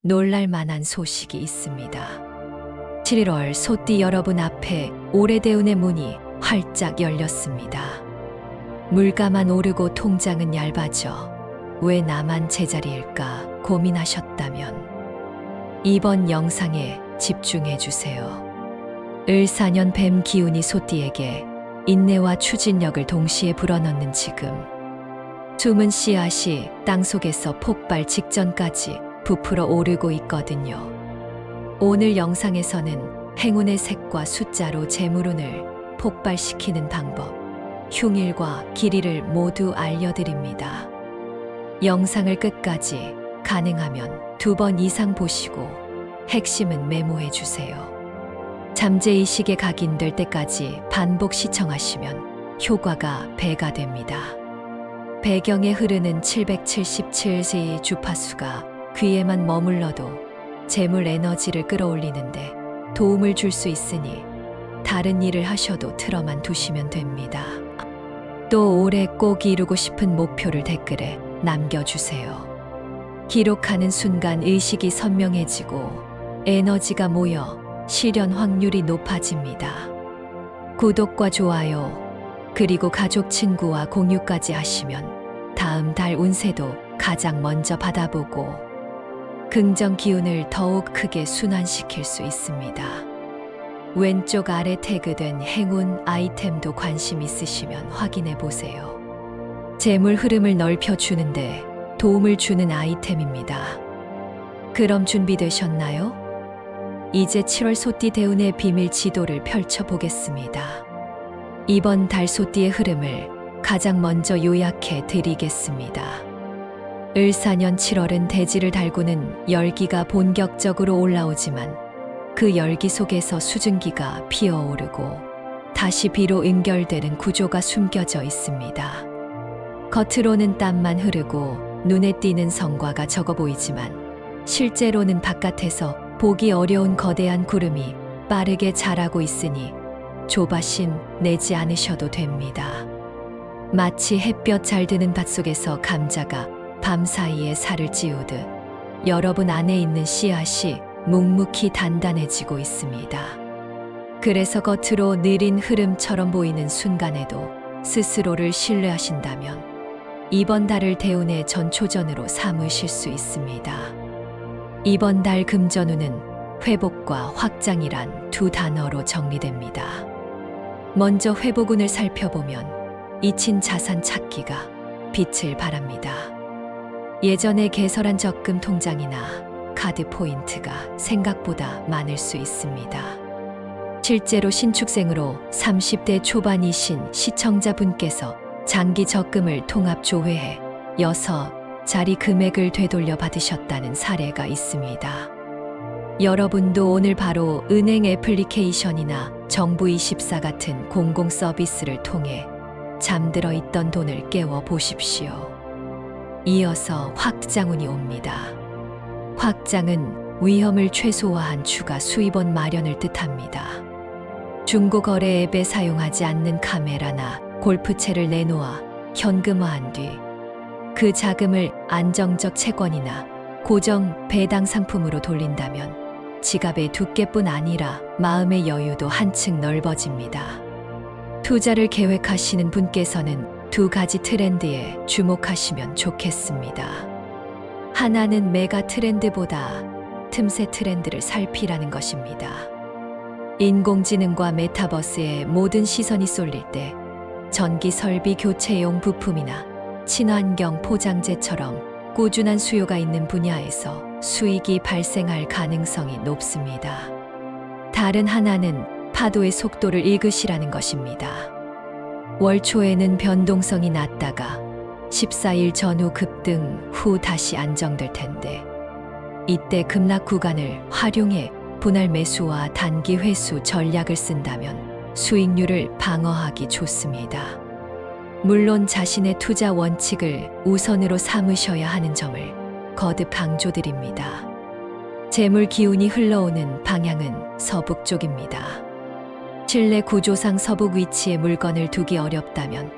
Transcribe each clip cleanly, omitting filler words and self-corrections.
놀랄 만한 소식이 있습니다. 7월 소띠 여러분 앞에 오래대운의 문이 활짝 열렸습니다. 물가만 오르고 통장은 얇아져 왜 나만 제자리일까 고민하셨다면 이번 영상에 집중해 주세요. 을사년 뱀 기운이 소띠에게 인내와 추진력을 동시에 불어넣는 지금 숨은 씨앗이 땅속에서 폭발 직전까지 부풀어 오르고 있거든요. 오늘 영상에서는 행운의 색과 숫자로 재물운을 폭발시키는 방법, 흉일과 길이를 모두 알려드립니다. 영상을 끝까지 가능하면 2번 이상 보시고 핵심은 메모해 주세요. 잠재의식에 각인될 때까지 반복 시청하시면 효과가 배가 됩니다. 배경에 흐르는 777의 주파수가 귀에만 머물러도 재물 에너지를 끌어올리는데 도움을 줄 수 있으니 다른 일을 하셔도 틀어만 두시면 됩니다. 또 올해 꼭 이루고 싶은 목표를 댓글에 남겨주세요. 기록하는 순간 의식이 선명해지고 에너지가 모여 실현 확률이 높아집니다. 구독과 좋아요, 그리고 가족 친구와 공유까지 하시면 다음 달 운세도 가장 먼저 받아보고 긍정 기운을 더욱 크게 순환시킬 수 있습니다. 왼쪽 아래 태그된 행운 아이템도 관심 있으시면 확인해 보세요. 재물 흐름을 넓혀주는데 도움을 주는 아이템입니다. 그럼 준비되셨나요? 이제 7월 소띠 대운의 비밀 지도를 펼쳐보겠습니다. 이번 달 소띠의 흐름을 가장 먼저 요약해 드리겠습니다. 을사년 7월은 대지를 달구는 열기가 본격적으로 올라오지만 그 열기 속에서 수증기가 피어오르고 다시 비로 연결되는 구조가 숨겨져 있습니다. 겉으로는 땀만 흐르고 눈에 띄는 성과가 적어 보이지만 실제로는 바깥에서 보기 어려운 거대한 구름이 빠르게 자라고 있으니 조바심 내지 않으셔도 됩니다. 마치 햇볕 잘 드는 밭속에서 감자가 밤사이에 살을 찌우듯 여러분 안에 있는 씨앗이 묵묵히 단단해지고 있습니다. 그래서 겉으로 느린 흐름처럼 보이는 순간에도 스스로를 신뢰하신다면 이번 달을 대운의 전초전으로 삼으실 수 있습니다. 이번 달 금전운은 회복과 확장이란 두 단어로 정리됩니다. 먼저 회복운을 살펴보면 잊힌 자산 찾기가 빛을 발합니다. 예전에 개설한 적금 통장이나 카드 포인트가 생각보다 많을 수 있습니다. 실제로 신축생으로 30대 초반이신 시청자분께서 장기 적금을 통합 조회해 6자리 금액을 되돌려 받으셨다는 사례가 있습니다. 여러분도 오늘 바로 은행 애플리케이션이나 정부24 같은 공공 서비스를 통해 잠들어 있던 돈을 깨워 보십시오. 이어서 확장운이 옵니다. 확장은 위험을 최소화한 추가 수입원 마련을 뜻합니다. 중고거래 앱에 사용하지 않는 카메라나 골프채를 내놓아 현금화한 뒤 그 자금을 안정적 채권이나 고정 배당 상품으로 돌린다면 지갑의 두께뿐 아니라 마음의 여유도 한층 넓어집니다. 투자를 계획하시는 분께서는 2가지 트렌드에 주목하시면 좋겠습니다. 하나는 메가 트렌드보다 틈새 트렌드를 살피라는 것입니다. 인공지능과 메타버스에 모든 시선이 쏠릴 때 전기 설비 교체용 부품이나 친환경 포장재처럼 꾸준한 수요가 있는 분야에서 수익이 발생할 가능성이 높습니다. 다른 하나는 파도의 속도를 읽으시라는 것입니다. 월 초에는 변동성이 낮다가 14일 전후 급등 후 다시 안정될 텐데 이때 급락 구간을 활용해 분할 매수와 단기 회수 전략을 쓴다면 수익률을 방어하기 좋습니다. 물론 자신의 투자 원칙을 우선으로 삼으셔야 하는 점을 거듭 강조드립니다. 재물 기운이 흘러오는 방향은 서북 쪽입니다. 실내 구조상 서북 위치에 물건을 두기 어렵다면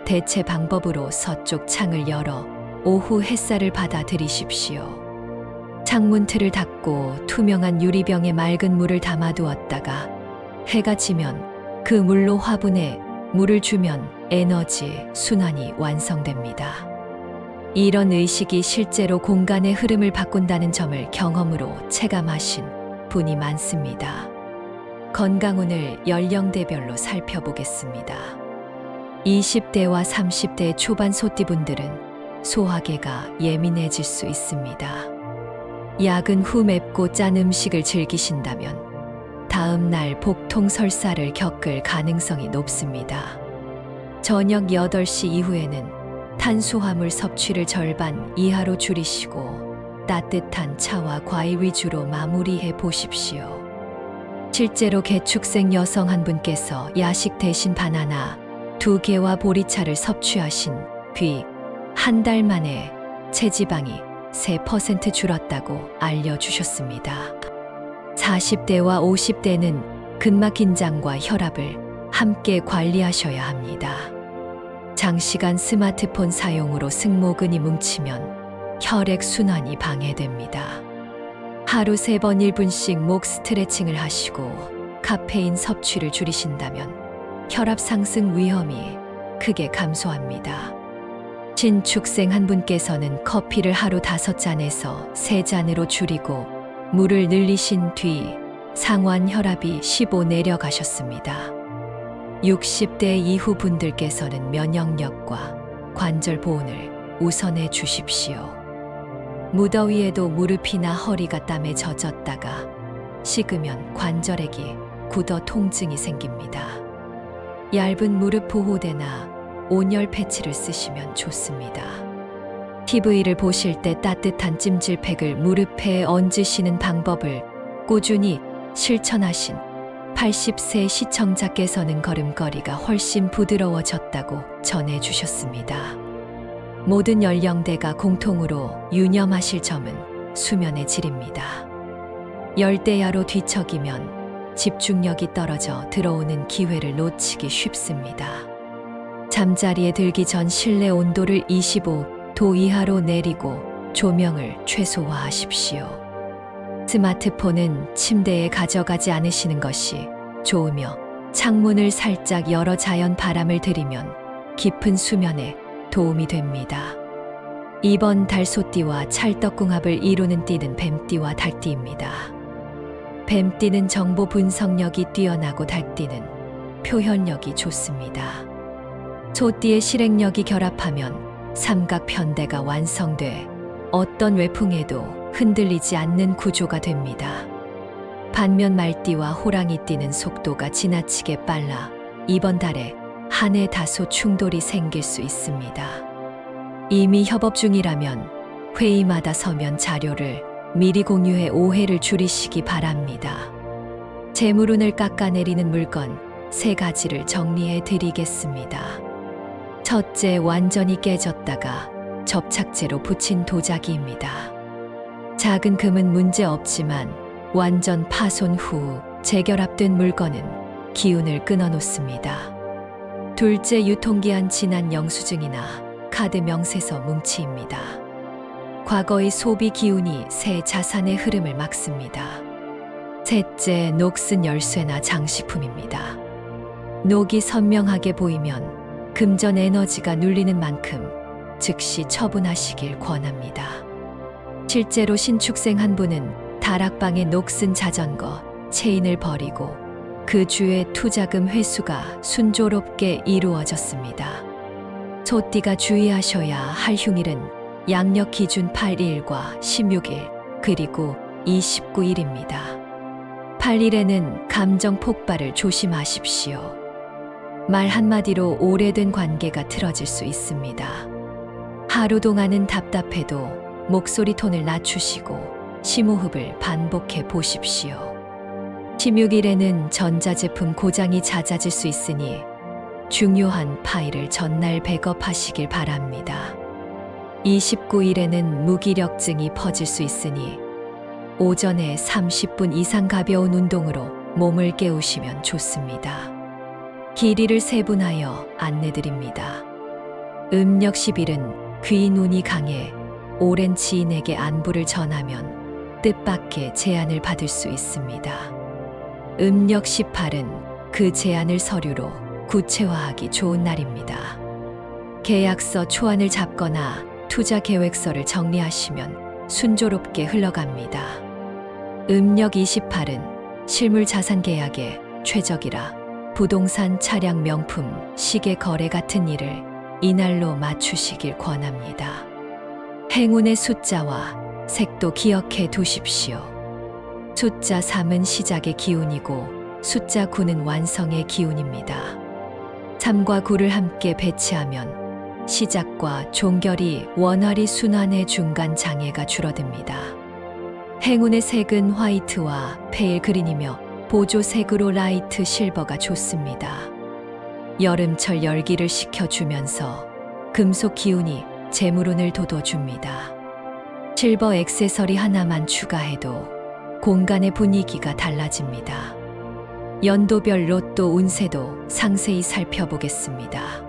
대체 방법으로 서쪽 창을 열어 오후 햇살을 받아들이십시오. 창문 틀을 닫고 투명한 유리병에 맑은 물을 담아두었다가 해가 지면 그 물로 화분에 물을 주면 에너지 순환이 완성됩니다. 이런 의식이 실제로 공간의 흐름을 바꾼다는 점을 경험으로 체감하신 분이 많습니다. 건강운을 연령대별로 살펴보겠습니다. 20대와 30대 초반 소띠분들은 소화계가 예민해질 수 있습니다. 야근 후 맵고 짠 음식을 즐기신다면 다음 날 복통 설사를 겪을 가능성이 높습니다. 저녁 8시 이후에는 탄수화물 섭취를 절반 이하로 줄이시고 따뜻한 차와 과일 위주로 마무리해 보십시오. 실제로 개축생 여성 한 분께서 야식 대신 바나나 2개와 보리차를 섭취하신 뒤 한 달 만에 체지방이 3% 줄었다고 알려주셨습니다. 40대와 50대는 근막 긴장과 혈압을 함께 관리하셔야 합니다. 장시간 스마트폰 사용으로 승모근이 뭉치면 혈액순환이 방해됩니다. 하루 3번 1분씩 목 스트레칭을 하시고 카페인 섭취를 줄이신다면 혈압 상승 위험이 크게 감소합니다. 신축생 한 분께서는 커피를 하루 5잔에서 3잔으로 줄이고 물을 늘리신 뒤 상완 혈압이 15 내려가셨습니다. 60대 이후 분들께서는 면역력과 관절 보온을 우선해 주십시오. 무더위에도 무릎이나 허리가 땀에 젖었다가 식으면 관절액이 굳어 통증이 생깁니다. 얇은 무릎 보호대나 온열 패치를 쓰시면 좋습니다. TV를 보실 때 따뜻한 찜질팩을 무릎에 얹으시는 방법을 꾸준히 실천하신 80세 시청자께서는 걸음걸이가 훨씬 부드러워졌다고 전해주셨습니다. 모든 연령대가 공통으로 유념하실 점은 수면의 질입니다. 열대야로 뒤척이면 집중력이 떨어져 들어오는 기회를 놓치기 쉽습니다. 잠자리에 들기 전 실내 온도를 25도 이하로 내리고 조명을 최소화하십시오. 스마트폰은 침대에 가져가지 않으시는 것이 좋으며 창문을 살짝 열어 자연 바람을 들이면 깊은 수면에 도움이 됩니다. 이번 달 소띠와 찰떡궁합을 이루는 띠는 뱀띠와 달띠입니다. 뱀띠는 정보 분석력이 뛰어나고 달띠는 표현력이 좋습니다. 소띠의 실행력이 결합하면 삼각 편대가 완성돼 어떤 외풍에도 흔들리지 않는 구조가 됩니다. 반면 말띠와 호랑이띠는 속도가 지나치게 빨라 이번 달에 한 해 다소 충돌이 생길 수 있습니다. 이미 협업 중이라면 회의마다 서면 자료를 미리 공유해 오해를 줄이시기 바랍니다. 재물운을 깎아내리는 물건 3가지를 정리해 드리겠습니다. 첫째, 완전히 깨졌다가 접착제로 붙인 도자기입니다. 작은 금은 문제 없지만 완전 파손 후 재결합된 물건은 기운을 끊어놓습니다. 둘째, 유통기한 지난 영수증이나 카드 명세서 뭉치입니다. 과거의 소비 기운이 새 자산의 흐름을 막습니다. 셋째, 녹슨 열쇠나 장식품입니다. 녹이 선명하게 보이면 금전 에너지가 눌리는 만큼 즉시 처분하시길 권합니다. 실제로 신축생 한 분은 다락방에 녹슨 자전거, 체인을 버리고 그 주에 투자금 회수가 순조롭게 이루어졌습니다. 소띠가 주의하셔야 할 흉일은 양력 기준 8일과 16일 그리고 29일입니다. 8일에는 감정 폭발을 조심하십시오. 말 한마디로 오래된 관계가 틀어질 수 있습니다. 하루 동안은 답답해도 목소리 톤을 낮추시고 심호흡을 반복해 보십시오. 16일에는 전자제품 고장이 잦아질 수 있으니 중요한 파일을 전날 백업하시길 바랍니다. 29일에는 무기력증이 퍼질 수 있으니 오전에 30분 이상 가벼운 운동으로 몸을 깨우시면 좋습니다. 길이를 세분하여 안내드립니다. 음력 10일은 귀 눈이 강해 오랜 지인에게 안부를 전하면 뜻밖의 제안을 받을 수 있습니다. 음력 18은 그 제안을 서류로 구체화하기 좋은 날입니다. 계약서 초안을 잡거나 투자 계획서를 정리하시면 순조롭게 흘러갑니다. 음력 28은 실물 자산 계약에 최적이라 부동산, 차량, 명품, 시계 거래 같은 일을 이날로 맞추시길 권합니다. 행운의 숫자와 색도 기억해 두십시오. 숫자 3은 시작의 기운이고 숫자 9는 완성의 기운입니다. 3과 9를 함께 배치하면 시작과 종결이 원활히 순환의 중간 장애가 줄어듭니다. 행운의 색은 화이트와 페일 그린이며 보조색으로 라이트 실버가 좋습니다. 여름철 열기를 식혀주면서 금속 기운이 재물운을 돋워줍니다. 실버 액세서리 하나만 추가해도 공간의 분위기가 달라집니다. 연도별 로또 운세도 상세히 살펴보겠습니다.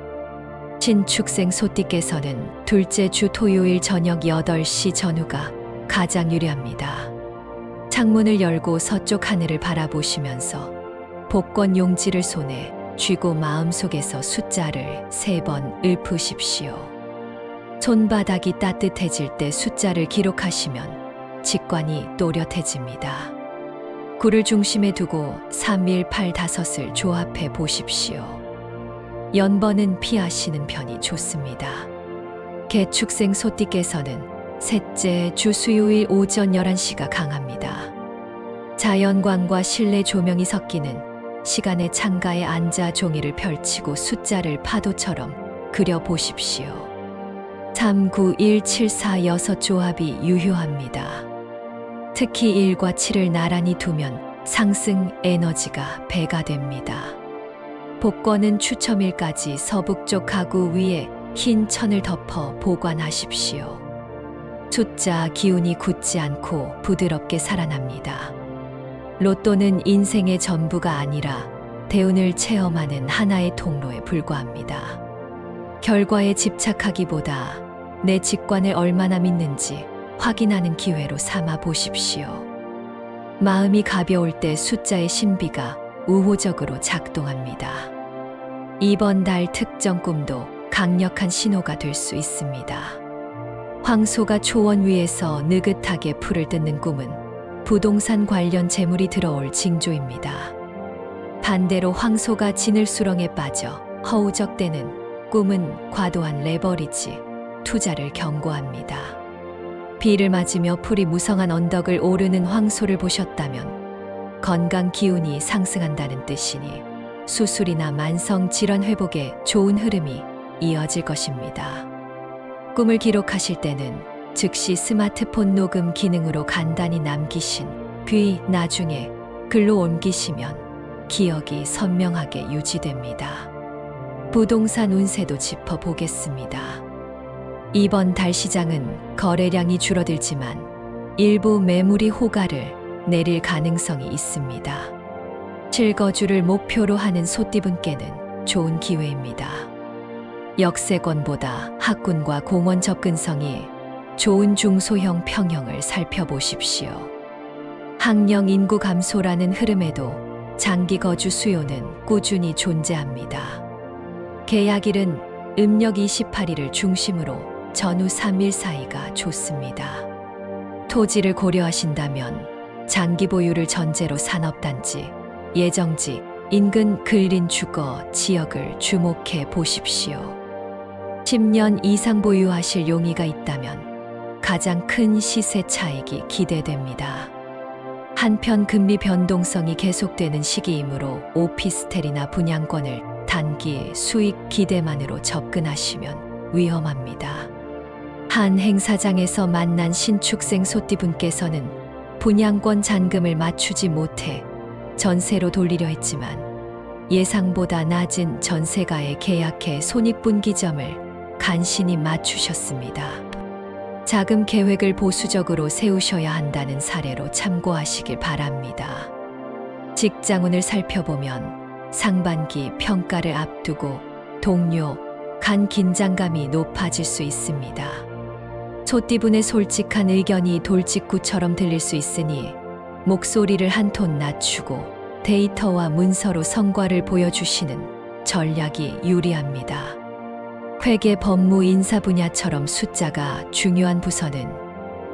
신축생 소띠께서는 둘째 주 토요일 저녁 8시 전후가 가장 유리합니다. 창문을 열고 서쪽 하늘을 바라보시면서 복권 용지를 손에 쥐고 마음속에서 숫자를 3번 읊으십시오. 손바닥이 따뜻해질 때 숫자를 기록하시면 직관이 또렷해집니다. 9를 중심에 두고 3, 1, 8, 5을 조합해 보십시오. 연번은 피하시는 편이 좋습니다. 개축생 소띠께서는 셋째 주 수요일 오전 11시가 강합니다. 자연광과 실내 조명이 섞이는 시간에 창가에 앉아 종이를 펼치고 숫자를 파도처럼 그려보십시오. 3, 9, 1, 7, 4, 6 조합이 유효합니다. 특히 1과 7을 나란히 두면 상승 에너지가 배가 됩니다. 복권은 추첨일까지 서북쪽 가구 위에 흰 천을 덮어 보관하십시오. 숫자 기운이 굳지 않고 부드럽게 살아납니다. 로또는 인생의 전부가 아니라 대운을 체험하는 하나의 통로에 불과합니다. 결과에 집착하기보다 내 직관을 얼마나 믿는지 확인하는 기회로 삼아 보십시오. 마음이 가벼울 때 숫자의 신비가 우호적으로 작동합니다. 이번 달 특정 꿈도 강력한 신호가 될 수 있습니다. 황소가 초원 위에서 느긋하게 풀을 뜯는 꿈은 부동산 관련 재물이 들어올 징조입니다. 반대로 황소가 지늘수렁에 빠져 허우적대는 꿈은 과도한 레버리지, 투자를 경고합니다. 비를 맞으며 풀이 무성한 언덕을 오르는 황소를 보셨다면 건강 기운이 상승한다는 뜻이니 수술이나 만성 질환 회복에 좋은 흐름이 이어질 것입니다. 꿈을 기록하실 때는 즉시 스마트폰 녹음 기능으로 간단히 남기신 뒤 나중에 글로 옮기시면 기억이 선명하게 유지됩니다. 부동산 운세도 짚어보겠습니다. 이번 달 시장은 거래량이 줄어들지만 일부 매물이 호가를 내릴 가능성이 있습니다. 실거주를 목표로 하는 소띠분께는 좋은 기회입니다. 역세권보다 학군과 공원 접근성이 좋은 중소형 평형을 살펴보십시오. 학령 인구 감소라는 흐름에도 장기 거주 수요는 꾸준히 존재합니다. 계약일은 음력 28일을 중심으로 전후 3일 사이가 좋습니다. 토지를 고려하신다면 장기 보유를 전제로 산업단지, 예정지, 인근 근린 주거 지역을 주목해 보십시오. 10년 이상 보유하실 용의가 있다면 가장 큰 시세 차익이 기대됩니다. 한편 금리 변동성이 계속되는 시기이므로 오피스텔이나 분양권을 단기 수익 기대만으로 접근하시면 위험합니다. 한 행사장에서 만난 신축생 소띠분께서는 분양권 잔금을 맞추지 못해 전세로 돌리려 했지만 예상보다 낮은 전세가에 계약해 손익분기점을 간신히 맞추셨습니다. 자금 계획을 보수적으로 세우셔야 한다는 사례로 참고하시길 바랍니다. 직장운을 살펴보면 상반기 평가를 앞두고 동료 간 긴장감이 높아질 수 있습니다. 소띠분의 솔직한 의견이 돌직구처럼 들릴 수 있으니 목소리를 한 톤 낮추고 데이터와 문서로 성과를 보여주시는 전략이 유리합니다. 회계, 법무, 인사 분야처럼 숫자가 중요한 부서는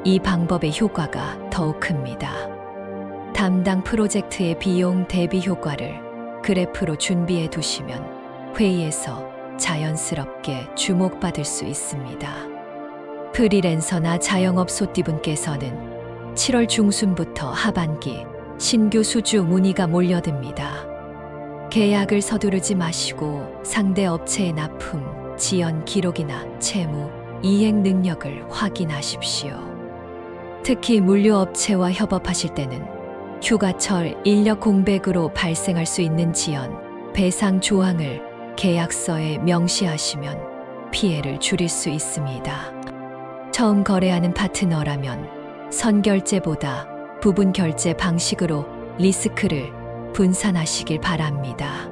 이 방법의 효과가 더욱 큽니다. 담당 프로젝트의 비용 대비 효과를 그래프로 준비해 두시면 회의에서 자연스럽게 주목받을 수 있습니다. 프리랜서나 자영업 소띠분께서는 7월 중순부터 하반기 신규 수주 문의가 몰려듭니다. 계약을 서두르지 마시고 상대 업체의 납품, 지연 기록이나 채무, 이행 능력을 확인하십시오. 특히 물류업체와 협업하실 때는 휴가철 인력 공백으로 발생할 수 있는 지연, 배상 조항을 계약서에 명시하시면 피해를 줄일 수 있습니다. 처음 거래하는 파트너라면 선결제보다 부분 결제 방식으로 리스크를 분산하시길 바랍니다.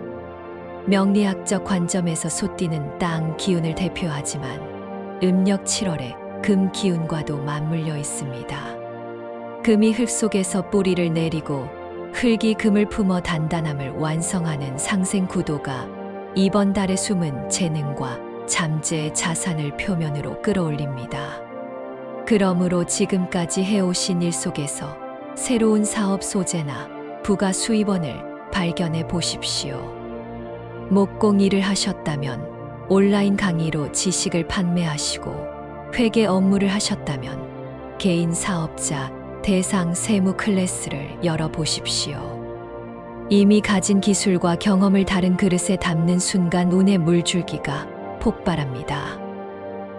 명리학적 관점에서 소띠는 땅 기운을 대표하지만 음력 7월에 금 기운과도 맞물려 있습니다. 금이 흙 속에서 뿌리를 내리고 흙이 금을 품어 단단함을 완성하는 상생 구도가 이번 달에 숨은 재능과 잠재의 자산을 표면으로 끌어올립니다. 그러므로 지금까지 해오신 일 속에서 새로운 사업 소재나 부가 수입원을 발견해 보십시오. 목공 일을 하셨다면 온라인 강의로 지식을 판매하시고 회계 업무를 하셨다면 개인 사업자 대상 세무 클래스를 열어보십시오. 이미 가진 기술과 경험을 다른 그릇에 담는 순간 운의 물줄기가 폭발합니다.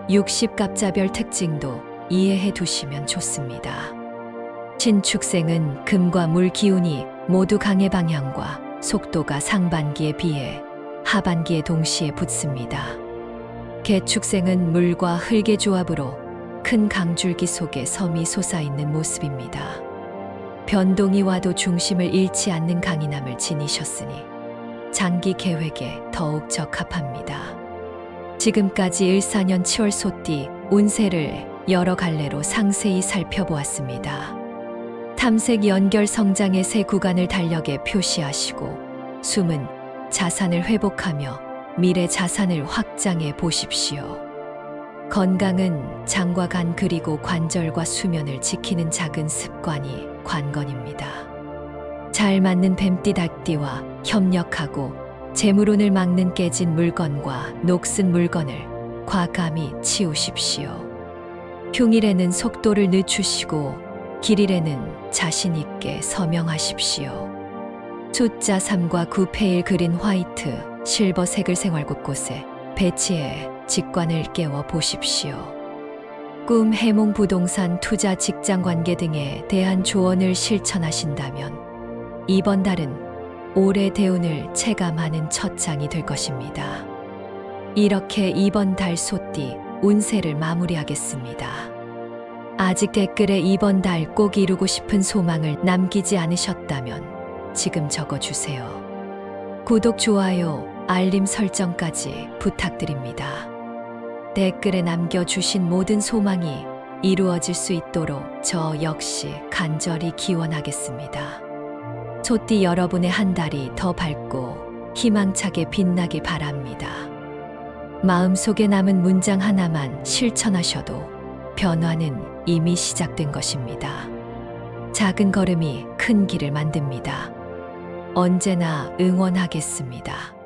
60갑자별 특징도 이해해 두시면 좋습니다. 신축생은 금과 물 기운이 모두 강의 방향과 속도가 상반기에 비해 하반기에 동시에 붙습니다. 개축생은 물과 흙의 조합으로 큰 강줄기 속에 섬이 솟아있는 모습입니다. 변동이 와도 중심을 잃지 않는 강인함을 지니셨으니 장기 계획에 더욱 적합합니다. 지금까지 14년 7월 소띠 운세를 여러 갈래로 상세히 살펴보았습니다. 탐색 연결 성장의 새 구간을 달력에 표시하시고 숨은 자산을 회복하며 미래 자산을 확장해 보십시오. 건강은 장과 간 그리고 관절과 수면을 지키는 작은 습관이 관건입니다. 잘 맞는 뱀띠 닭띠와 협력하고 재물운을 막는 깨진 물건과 녹슨 물건을 과감히 치우십시오. 흉일에는 속도를 늦추시고 길일에는 자신 있게 서명하십시오. 숫자 3과 9 페일 그린 화이트, 실버색을 생활 곳곳에 배치해 직관을 깨워 보십시오. 꿈, 해몽, 부동산, 투자, 직장 관계 등에 대한 조언을 실천하신다면 이번 달은 올해 대운을 체감하는 첫 장이 될 것입니다. 이렇게 이번 달 소띠 운세를 마무리하겠습니다. 아직 댓글에 이번 달 꼭 이루고 싶은 소망을 남기지 않으셨다면 지금 적어주세요. 구독, 좋아요, 알림 설정까지 부탁드립니다. 댓글에 남겨주신 모든 소망이 이루어질 수 있도록 저 역시 간절히 기원하겠습니다. 소띠 여러분의 한 달이 더 밝고 희망차게 빛나기 바랍니다. 마음속에 남은 문장 하나만 실천하셔도 변화는 이미 시작된 것입니다. 작은 걸음이 큰 길을 만듭니다. 언제나 응원하겠습니다.